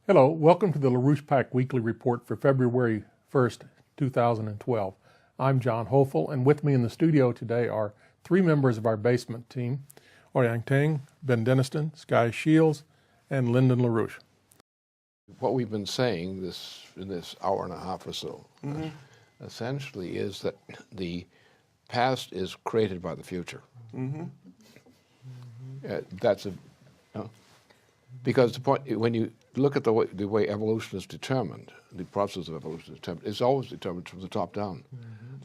Hello, welcome to the LaRouche PAC Weekly Report for February 1st, 2012. I'm John Hoefle, and with me in the studio today are three members of our basement team, Oyang Teng, Ben Deniston, Skye Shields, and Lyndon LaRouche. What we've been saying in this hour and a half or so, essentially is that the past is created by the future. Because the point, when you look at the way evolution is determined, the process of evolution is determined, it's always determined from the top down.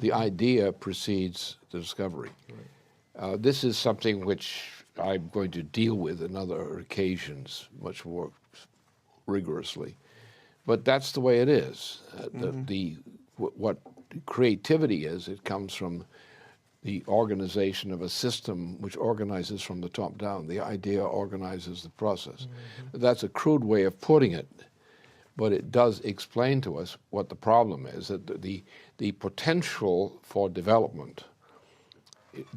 The idea precedes the discovery. This is something which I'm going to deal with on other occasions much more rigorously. But that's the way it is. What creativity is, it comes from the organization of a system which organizes from the top down. The idea organizes the process. That's a crude way of putting it, but it does explain to us what the problem is, that the potential for development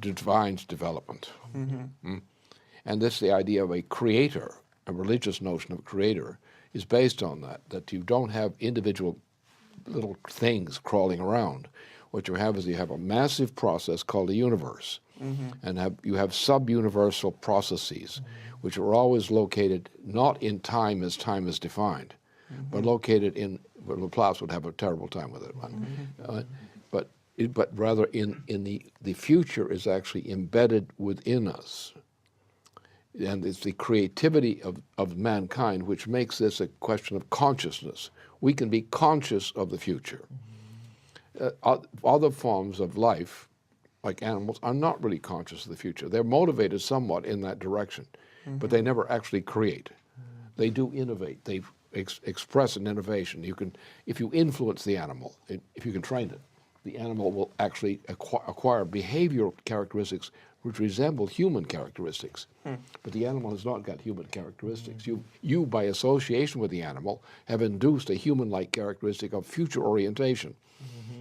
defines development. And this, the idea of a creator, a religious notion of a creator, is based on that you don't have individual little things crawling around. What you have is you have a massive process called the universe, and you have sub-universal processes, which are always located not in time as time is defined, but located in, well, Laplace would have a terrible time with it, but rather in the future is actually embedded within us. And it's the creativity of mankind which makes this a question of consciousness. We can be conscious of the future. Other forms of life, like animals, are not really conscious of the future. They're motivated somewhat in that direction, but they never actually create. They do innovate. They express an innovation. You can, if you influence the animal, if you can train it, the animal will actually acquire behavioral characteristics which resemble human characteristics. But the animal has not got human characteristics. You, by association with the animal, have induced a human-like characteristic of future orientation,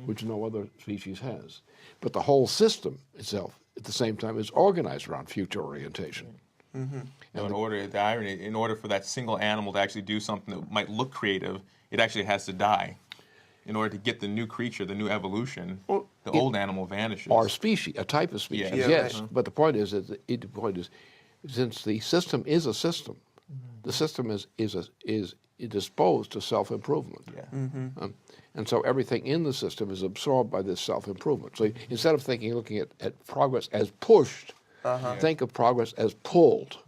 which no other species has. But the whole system itself, at the same time, is organized around future orientation. In order for that single animal to actually do something that might look creative, it actually has to die. In order to get the new creature, the new evolution, the old animal vanishes. Or species, a type of species, yes. But the point is, since the system is a system, the system is disposed to self-improvement. And so everything in the system is absorbed by this self-improvement. So instead of looking at progress as pushed, think of progress as pulled.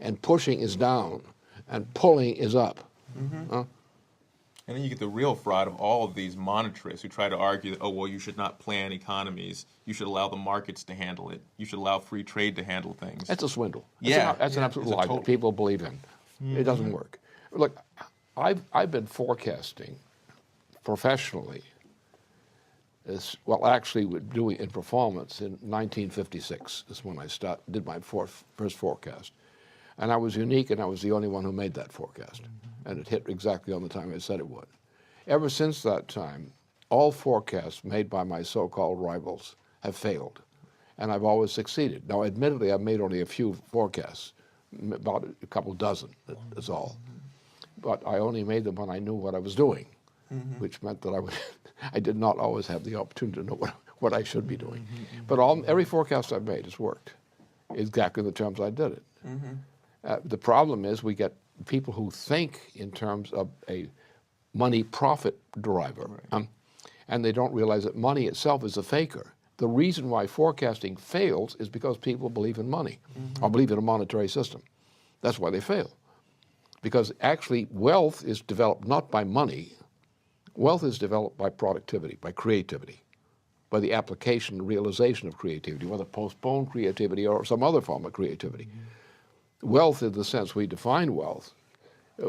And pushing is down, and pulling is up. And then you get the real fraud of all of these monetarists who try to argue that, oh, well, you should not plan economies. You should allow the markets to handle it. You should allow free trade to handle things. That's a swindle. That's an absolute it's lie that people believe in. It doesn't work. Look, I've been forecasting professionally, actually doing in performance in 1956 is when I did my first forecast. And I was unique, and I was the only one who made that forecast. And it hit exactly on the time I said it would. Ever since that time, all forecasts made by my so-called rivals have failed. And I've always succeeded. Now, admittedly, I've made only a few forecasts, about a couple dozen, that's all. But I only made them when I knew what I was doing, which meant that I did not always have the opportunity to know what I should be doing. But every forecast I've made has worked, exactly in the terms I did it. The problem is we get people who think in terms of a money profit driver, and they don't realize that money itself is a faker. The reason why forecasting fails is because people believe in money or believe in a monetary system. That's why they fail. Because actually wealth is developed not by money. Wealth is developed by productivity, by creativity, by the application and realization of creativity, whether postponed creativity or some other form of creativity. Wealth, in the sense we define wealth,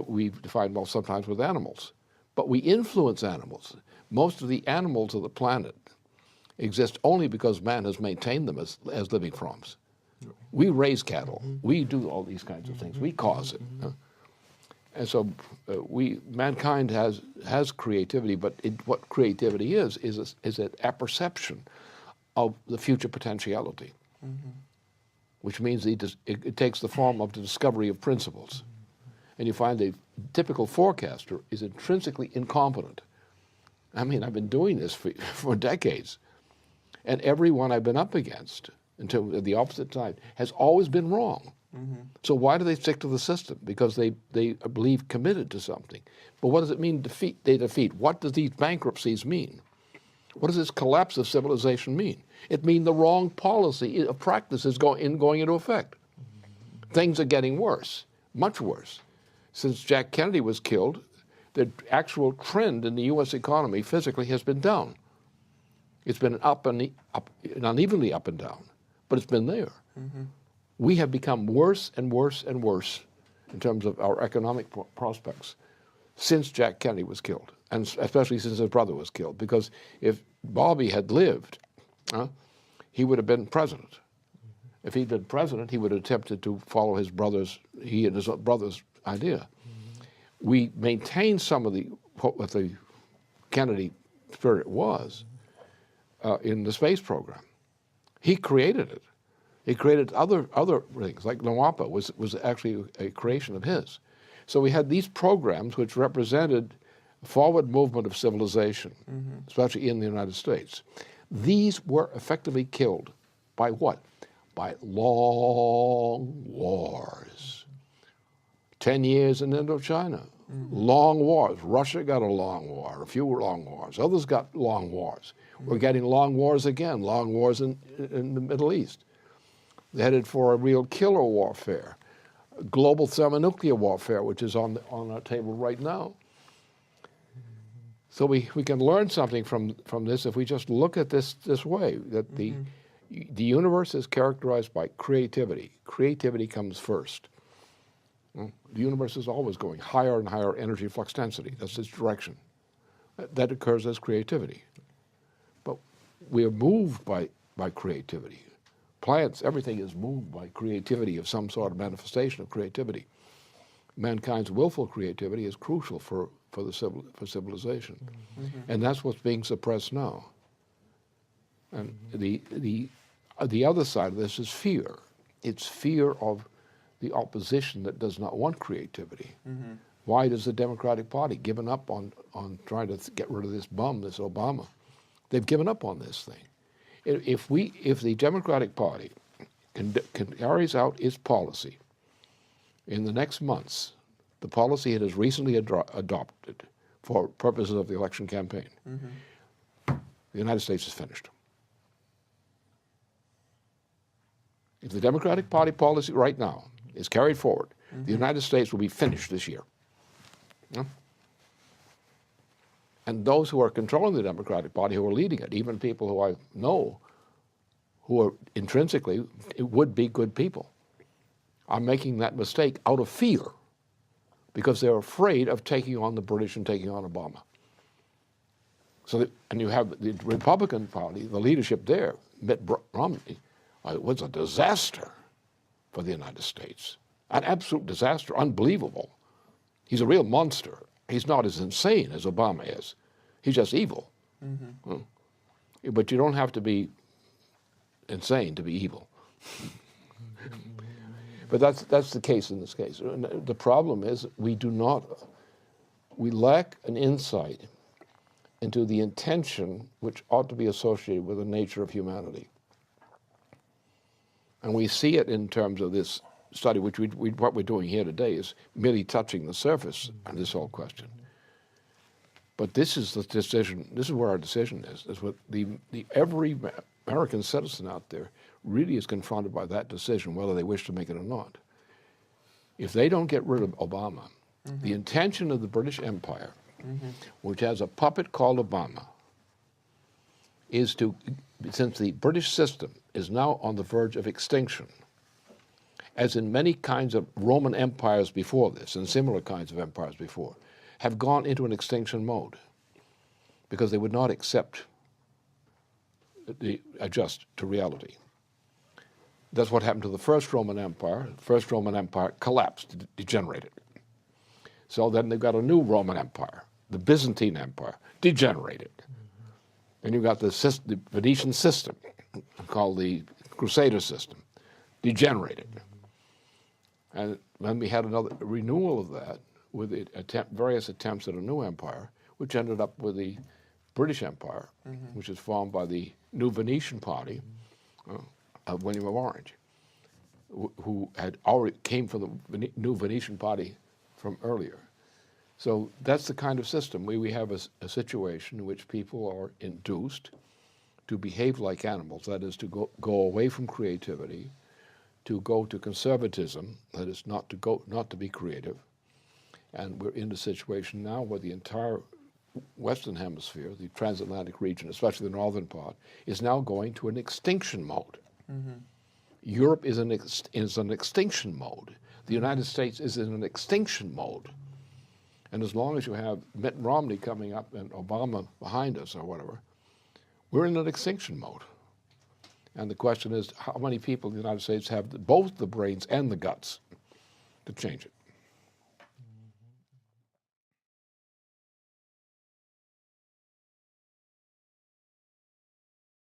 we define wealth sometimes with animals, but we influence animals. Most of the animals of the planet exist only because man has maintained them as living forms. We raise cattle. We do all these kinds of things. We cause it. And so mankind has creativity, but what creativity is an apperception of the future potentiality. which means it takes the form of the discovery of principles. and you find a typical forecaster is intrinsically incompetent. I mean, I've been doing this for decades, and everyone I've been up against, until the opposite side, has always been wrong. So why do they stick to the system? Because they believe committed to something. But what does it mean they defeat? What does these bankruptcies mean? What does this collapse of civilization mean? It means the wrong policy of practice is going into effect. Things are getting worse, much worse. Since Jack Kennedy was killed, the actual trend in the U.S. economy physically has been down. It's been unevenly up and down, but it's been there. We have become worse and worse and worse in terms of our economic prospects since Jack Kennedy was killed, and especially since his brother was killed, because if Bobby had lived, he would have been president. If he'd been president, he would have attempted to follow his brother's idea. We maintained some of what the Kennedy spirit was in the space program. He created it. He created other things, like NWAPA was actually a creation of his. So we had these programs which represented forward movement of civilization, especially in the United States. These were effectively killed by what? By long wars. 10 years in Indochina, long wars. Russia got a long war, a few long wars. Others got long wars. We're getting long wars again, long wars in the Middle East. They're headed for a real killer warfare, global thermonuclear warfare, which is on our table right now. So we can learn something from this if we just look at this way, that the universe is characterized by creativity. Creativity comes first. The universe is always going higher and higher energy flux density. That's its direction. That occurs as creativity. But we are moved by creativity. Plants, everything is moved by creativity, of some sort of manifestation of creativity. Mankind's willful creativity is crucial for civilization. And that's what's being suppressed now. And the other side of this is fear. It's fear of the opposition that does not want creativity. Why does the Democratic Party given up on trying to get rid of this bum, this Obama? They've given up on this thing. If the Democratic Party carries out its policy in the next months, the policy it has recently adopted for purposes of the election campaign, the United States is finished. If the Democratic Party policy right now is carried forward, the United States will be finished this year. And those who are controlling the Democratic Party, who are leading it, even people who I know, who are intrinsically would be good people, are making that mistake out of fear, because they're afraid of taking on the British and taking on Obama. So, and you have the Republican Party, the leadership there, Mitt Romney, was a disaster for the United States, an absolute disaster, unbelievable. He's a real monster. He's not as insane as Obama is. He's just evil. But you don't have to be insane to be evil. But that's the case in this case. The problem is we lack an insight into the intention which ought to be associated with the nature of humanity. And we see it in terms of this study, which what we're doing here today is merely touching the surface on this whole question. But this is the decision. This is where our decision is. That's what every American citizen out there really is confronted by that decision, whether they wish to make it or not. If they don't get rid of Obama, the intention of the British Empire, which has a puppet called Obama, is to, since the British system is now on the verge of extinction, as in many kinds of Roman empires before this and similar kinds of empires before, have gone into an extinction mode because they would not adjust to reality. That's what happened to the first Roman Empire. The first Roman Empire collapsed, degenerated. So then they've got a new Roman Empire, the Byzantine Empire, degenerated. And you've got the Venetian system, called the Crusader system, degenerated. And then we had another renewal of that with the various attempts at a new empire, which ended up with the British Empire, which is formed by the New Venetian Party of William of Orange, who had already came from the New Venetian Party from earlier. So that's the kind of system. We have a situation in which people are induced to behave like animals, that is, to go away from creativity, to go to conservatism, that is, not to be creative. And we're in a situation now where the entire Western Hemisphere, the transatlantic region, especially the northern part, is now going to an extinction mode. Europe is in an extinction mode. The United States is in an extinction mode. And as long as you have Mitt Romney coming up and Obama behind us or whatever, we're in an extinction mode. And the question is, how many people in the United States have both the brains and the guts to change it?